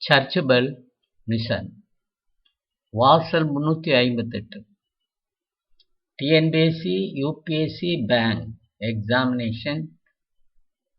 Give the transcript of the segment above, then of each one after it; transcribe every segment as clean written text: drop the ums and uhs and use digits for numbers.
Search bell mission வாசல் 358 TNPSC UPSC bank examination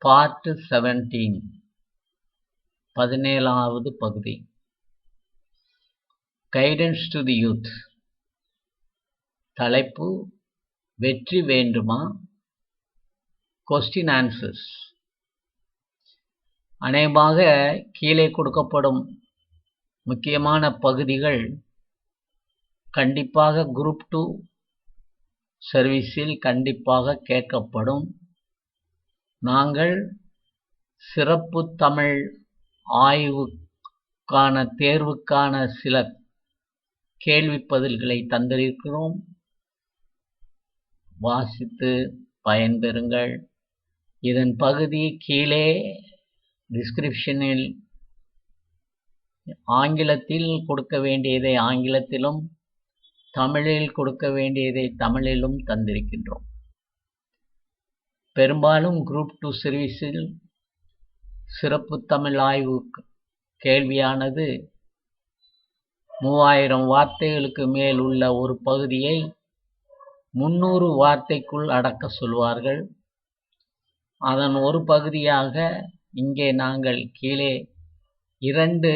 part 17 17வது பகுதி guidance to the youth. தலைப்பு வெற்றி வேண்டுமா? Question answers. அநேகமாக கீழே கொடுக்கப்படும் முக்கியமான பகுதிகள் கண்டிப்பாக குரூப் 2 சர்வீஸில் கண்டிப்பாக கேட்கப்படும். நாங்கள் சிறப்பு தமிழ் ஆய்வுக்கான தேர்வுக்கான சில கேள்வி பதில்களை தந்திருக்கிறோம். வாசித்து பயன்பெறுங்கள். இதன் பகுதி கீழே டிஸ்கிரிப்ஷனில் ஆங்கிலத்தில் கொடுக்க வேண்டியதை ஆங்கிலத்திலும் தமிழில் கொடுக்க வேண்டியதை தமிழிலும் தந்திருக்கின்றோம். பெரும்பாலும் குரூப் 2 சர்வீஸில் சிறப்பு தமிழ் ஆய்வு கேள்வியானது 3000 வார்த்தைகளுக்கு மேல் உள்ள ஒரு பகுதியை 300 வார்த்தைக்குள் அடக்க சொல்வார்கள். அதன் ஒரு பகுதியாக இங்கே நாங்கள் கீழே 2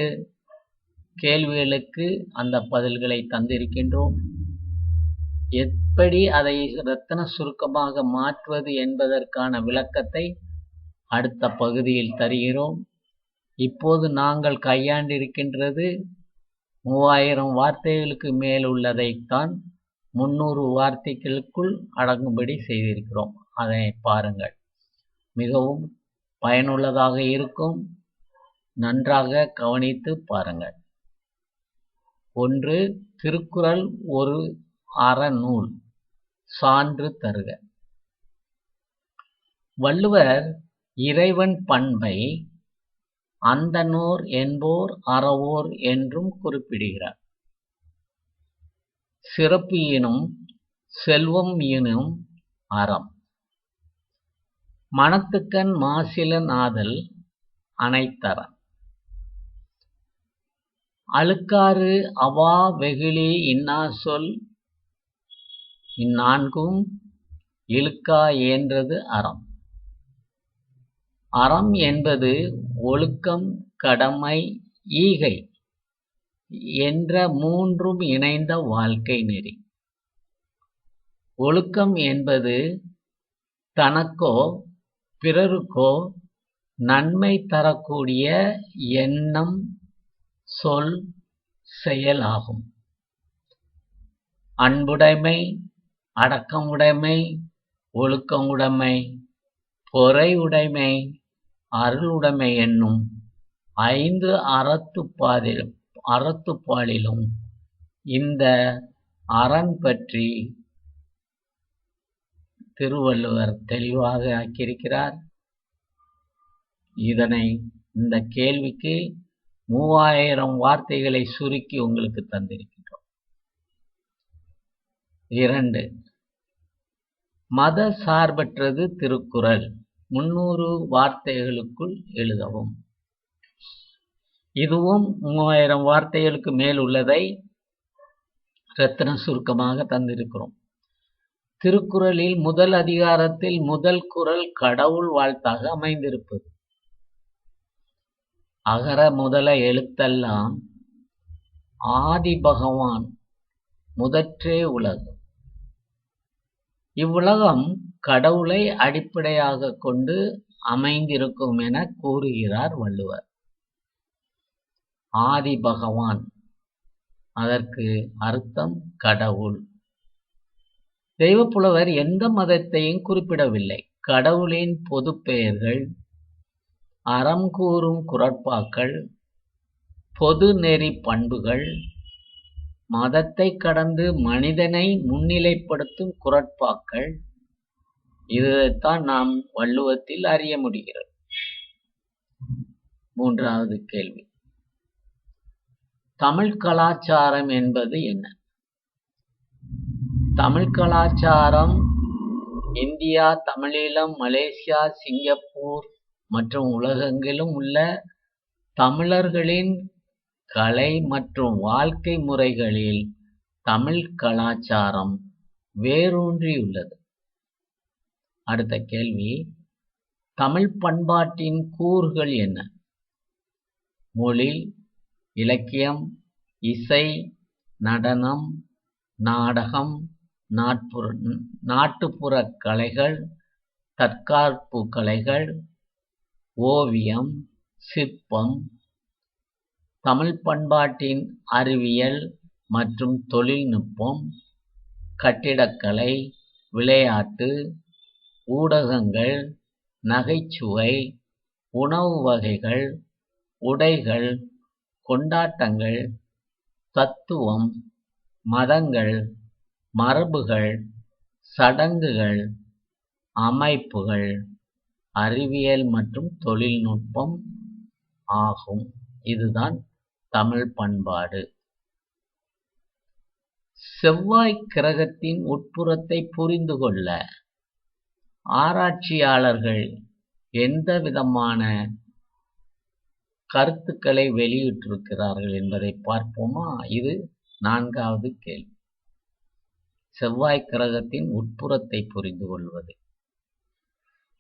கேள்விகளுக்கு அந்த பதில்களை தந்திருக்கின்றோம். எப்படி அதை ரத்தின சுருக்கமாக மாற்றுவது என்பதற்கான விளக்கத்தை அடுத்த பகுதியில் தருகிறோம். இப்போது நாங்கள் கையாண்டிருக்கின்றது 3000 வார்த்தைகளுக்கு மேல் உள்ளதைத்தான் 300 வார்த்தைகளுக்குள் அடங்கும்படி செய்திருக்கிறோம். அதை பாருங்கள், மிகவும் பயனுள்ளதாக இருக்கும். நன்றாக கவனித்து பாருங்கள். 1. திருக்குறள் ஒரு அறநூல். சான்று தருக. வள்ளுவர் இறைவன் பண்பை அந்தணோர் என்போர் அறவோர் என்றும் குறிப்பிடுகிறார். சிறப்பு ஈனும் செல்வம் ஈனும் அறம். மனத்துக்கண் மாசிலன் ஆதல் அனைத்தறம். அழுக்காறு அவா வெகுளி இன்னா சொல் இந்நான்கும் இழுக்கா என்றது அறம். அறம் என்பது ஒழுக்கம், கடமை, ஈகை என்ற 3ம் இணைந்த வாழ்க்கை நெறி. ஒழுக்கம் என்பது தனக்கோ பிறருக்கோ நன்மை தரக்கூடிய எண்ணம், சொல், செயல் ஆகும். அன்புடைமை, அடக்கமுடைமை, ஒழுக்கமுடைமை, பொறை உடைமை, அருளுடைமை என்னும் 5 அறத்துப்பாலிலும் இந்த அரண் பற்றி திருவள்ளுவர் தெளிவாக ஆக்கியிருக்கிறார். இதனை இந்த கேள்விக்கு 3000 வார்த்தைகளை சுருக்கி உங்களுக்கு தந்திருக்கின்றோம். 2. மத சார்பற்றது திருக்குறள் 300 வார்த்தைகளுக்குள் எழுதவும். இதுவும் 3000 வார்த்தைகளுக்கு மேல் உள்ளதை ரத்தின சுருக்கமாக தந்திருக்கிறோம். திருக்குறளில் முதல் அதிகாரத்தில் முதல் குறள் கடவுள் வாழ்த்தாக அமைந்திருப்பது. அகர முதல எழுத்தெல்லாம் ஆதி பகவான் முதற்றே உலகு. இவ்வுலகம் கடவுளை அடிப்படையாக கொண்டு அமைந்திருக்கும் என கூறுகிறார் வள்ளுவர். ஆதி பகவான், அதற்கு அர்த்தம் கடவுள். தெய்வப்புலவர் எந்த மதத்தையும் குறிப்பிடவில்லை. கடவுளின் பொது பெயர்கள், அறம் கூறும் குறட்பாக்கள், பொது நெறி பண்புகள், மதத்தை கடந்து மனிதனை முன்னிலைப்படுத்தும் குறட்பாக்கள், இதைத்தான் நாம் வள்ளுவத்தில் அறிய முடிகிறது. 3வது கேள்வி, தமிழ் கலாச்சாரம் என்பது என்ன? தமிழ் கலாச்சாரம் இந்தியா, தமிழீழம், மலேசியா, சிங்கப்பூர் மற்றும் உலகெங்கிலும் உள்ள தமிழர்களின் கலை மற்றும் வாழ்க்கை முறைகளில் தமிழ் கலாச்சாரம் வேரூன்றியுள்ளது. அடுத்த கேள்வி, தமிழ் பண்பாட்டின் கூறுகள் என்ன? மொழி, இலக்கியம், இசை, நடனம், நாடகம், நாட்டுப்புற கலைகள், தற்காப்பு கலைகள், ஓவியம், சிற்பம். தமிழ் பண்பாட்டின் அறிவியல் மற்றும் தொழில்நுட்பம், கட்டிடக்கலை, விளையாட்டு, ஊடகங்கள், நகைச்சுவை, உணவு வகைகள், உடைகள், கொண்டாட்டங்கள், தத்துவம், மதங்கள், மரபுகள், சடங்குகள், அமைப்புகள், அறிவியல் மற்றும் தொழில்நுட்பம் ஆகும். இதுதான் தமிழ் பண்பாடு. செவ்வாய் கிரகத்தின் உட்புறத்தை புரிந்து கொள்ள ஆராய்ச்சியாளர்கள் எந்த விதமான கருத்துக்களை வெளியிட்டிருக்கிறார்கள் என்பதை பார்ப்போமா? இது 4வது கேள்வி. செவ்வாய் கிரகத்தின் உட்புறத்தை புரிந்து கொள்வது.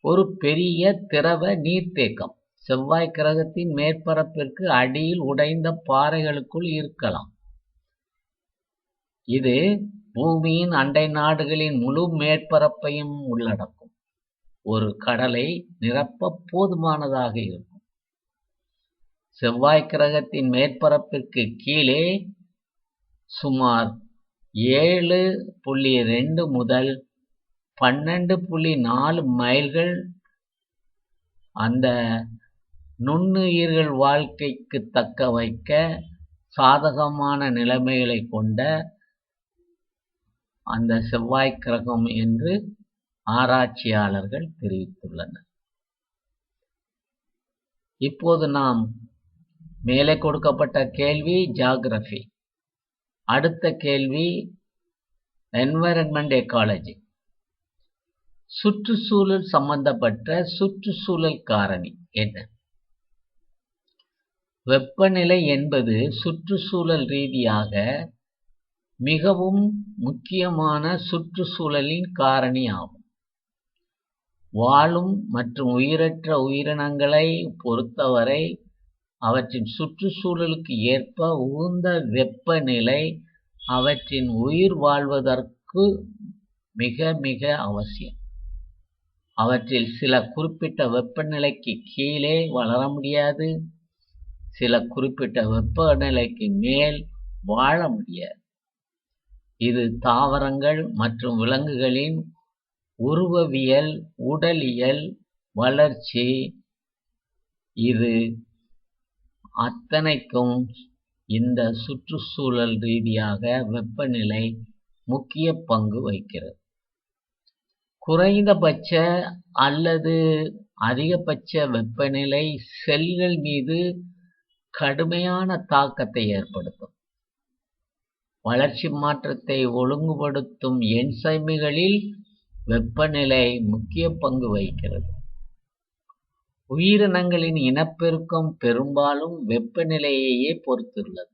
ஒரு பெரிய திரவ நீர்த்தேக்கம் செவ்வாய் கிரகத்தின் மேற்பரப்பிற்கு அடியில் உடைந்த பாறைகளுக்குள் இருக்கலாம். இது பூமியின் அண்டை நாடுகளின் முழு மேற்பரப்பையும் உள்ளடக்கும். ஒரு கடலை நிரப்ப போதுமானதாக இருக்கும். செவ்வாய் கிரகத்தின் மேற்பரப்பிற்கு கீழே சுமார் 7.2 முதல் 12.4 மைல்கள் அந்த நுண்ணுயிர்கள் வாழ்க்கைக்கு தக்க வைக்க சாதகமான நிலைமைகளை கொண்ட அந்த செவ்வாய் கிரகம் என்று ஆராய்ச்சியாளர்கள் தெரிவித்துள்ளனர். இப்போது நாம் மேலே கொடுக்கப்பட்ட கேள்வி ஜியோகிராஃபி. அடுத்த கேள்வி என்வைரன்மெண்ட் எக்காலஜி. சுற்றுச்சூழல் சம்பந்தப்பட்ட சுற்றுச்சூழல் காரணி என்ன? வெப்பநிலை என்பது சுற்றுச்சூழல் ரீதியாக மிகவும் முக்கியமான சுற்றுச்சூழலின் காரணி ஆகும். வாழும் மற்றும் உயிரற்ற உயிரினங்களை பொறுத்தவரை அவற்றின் சுற்றுச்சூழலுக்கு ஏற்ப உகந்த வெப்பநிலை அவற்றின் உயிர் வாழ்வதற்கு மிக மிக அவசியம். அவற்றில் சில குறிப்பிட்ட வெப்பநிலைக்கு கீழே வளர முடியாது, சில குறிப்பிட்ட வெப்பநிலைக்கு மேல் வாழ முடியாது. இது தாவரங்கள் மற்றும் விலங்குகளின் உருவவியல், உடலியல், வளர்ச்சி இது அத்தனைக்கும் இந்த சுற்றுச்சூழல் ரீதியாக வெப்பநிலை முக்கிய பங்கு வகிக்கிறது. குறைந்தபட்ச அல்லது அதிகபட்ச வெப்பநிலை செல்கள் மீது கடுமையான தாக்கத்தை ஏற்படுத்தும். வளர்ச்சி மாற்றத்தை ஒழுங்குபடுத்தும் என்சைம்களில் வெப்பநிலை முக்கிய பங்கு வகிக்கிறது. உயிரினங்களின் இனப்பெருக்கம் பெரும்பாலும் வெப்பநிலையையே பொறுத்துள்ளது.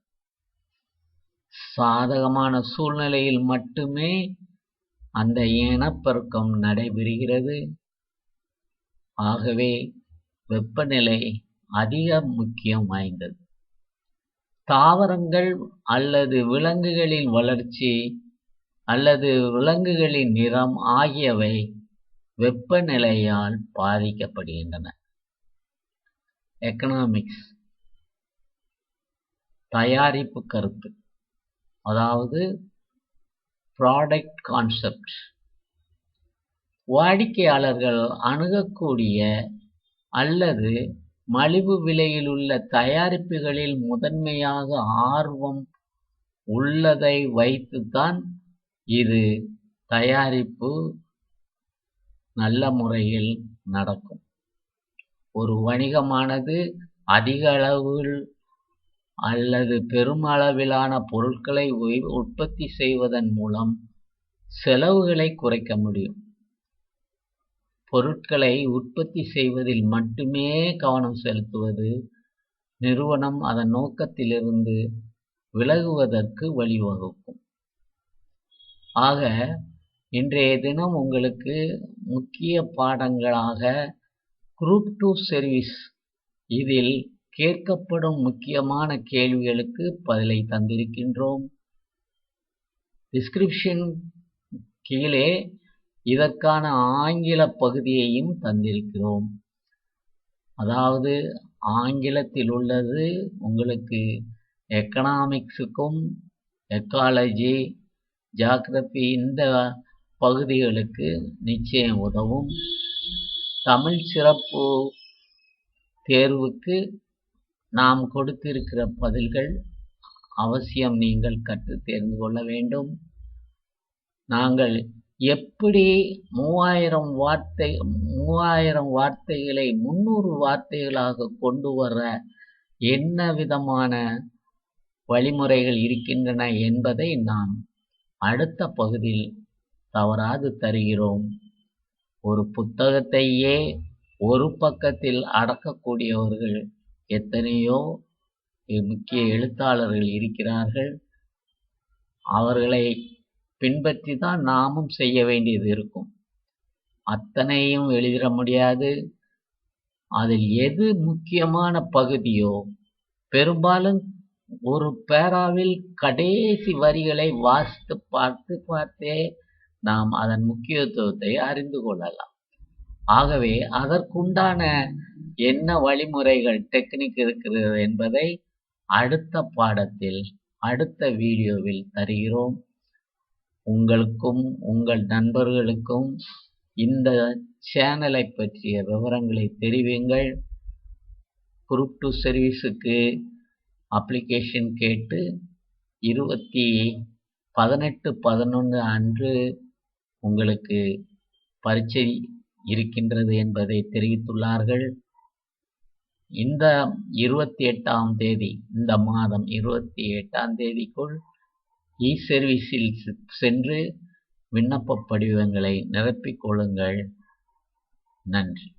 சாதகமான சூழ்நிலையில் மட்டுமே அந்த இனப்பெருக்கம் நடைபெறுகிறது. ஆகவே வெப்பநிலை அதிக முக்கியம் வாய்ந்தது. தாவரங்கள் அல்லது விலங்குகளின் வளர்ச்சி அல்லது விலங்குகளின் நிறம் ஆகியவை வெப்பநிலையால் பாதிக்கப்படுகின்றன. எக்கனாமிக்ஸ், தயாரிப்பு கருத்து, அதாவது ப்ராடக்ட் கான்செப்ட். வாடிக்கையாளர்கள் அணுகக்கூடிய அல்லது மலிவு விலையிலுள்ள தயாரிப்புகளில் முதன்மையாக ஆர்வம் உள்ளதை வைத்துத்தான் இது தயாரிப்பு நல்ல முறையில் நடக்கும். ஒரு வணிகமானது அதிக அளவில் அல்லது பெருமளவிலான பொருட்களை உற்பத்தி செய்வதன் மூலம் செலவுகளை குறைக்க முடியும். பொருட்களை உற்பத்தி செய்வதில் மட்டுமே கவனம் செலுத்துவது நிறுவனம் அதன் நோக்கத்திலிருந்து விலகுவதற்கு வழிவகுக்கும். ஆக இன்றைய தினம் உங்களுக்கு முக்கிய பாடங்களாக குரூப் 2 சர்வீஸ் இதில் கேட்கப்படும் முக்கியமான கேள்விகளுக்கு பதிலை தந்திருக்கின்றோம். டிஸ்கிரிப்ஷன் கீழே இதற்கான ஆங்கில பகுதியையும் தந்திருக்கிறோம். அதாவது ஆங்கிலத்தில் உள்ளது உங்களுக்கு எக்கனாமிக்ஸுக்கும் எக்காலஜி ஜியாகிரபி இந்த பகுதிகளுக்கு நிச்சயம் உதவும். தமிழ் சிறப்பு தேர்வுக்கு நாம் கொடுத்திருக்கிற பதில்கள் அவசியம் நீங்கள் கற்று தெரிந்து கொள்ள வேண்டும். நாங்கள் எப்படி 3000 வார்த்தைகளை 300 வார்த்தைகளாக கொண்டு வர என்ன விதமான வழிமுறைகள் இருக்கின்றன என்பதை நாம் அடுத்த பகுதியில் தவறாது தருகிறோம். ஒரு புத்தகத்தையே ஒரு பக்கத்தில் அடக்கக்கூடியவர்கள் எத்தனையோ முக்கிய எழுத்தாளர்கள் இருக்கிறார்கள். அவர்களை பின்பற்றி தான் நாமும் செய்ய வேண்டியது இருக்கும். அத்தனையும் எழுதிட முடியாது. அதில் எது முக்கியமான பகுதியோ பெரும்பாலும் ஒரு பேராவில் கடைசி வரிகளை வாசித்து பார்த்தே நாம் அதன் முக்கியத்துவத்தை அறிந்து கொள்ளலாம். ஆகவே அதற்குண்டான என்ன வழிமுறைகள் டெக்னிக் இருக்கிறது என்பதை அடுத்த பாடத்தில் அடுத்த வீடியோவில் தருகிறோம். உங்களுக்கும் உங்கள் நண்பர்களுக்கும் இந்த சேனலை பற்றிய விவரங்களை தெரிவிங்கள். குரூப் 2 சர்வீஸுக்கு அப்ளிகேஷன் கேட்டு 18/11 அன்று உங்களுக்கு பரீட்சை இருக்கின்றது என்பதை தெரிவித்துள்ளார்கள். இந்த 28ஆம் தேதி, இந்த மாதம் 28ஆம் தேதிக்குள் இ-சர்வீஸில் சென்று விண்ணப்ப படிவங்களை நிரப்பிக் கொள்ளுங்கள். நன்றி.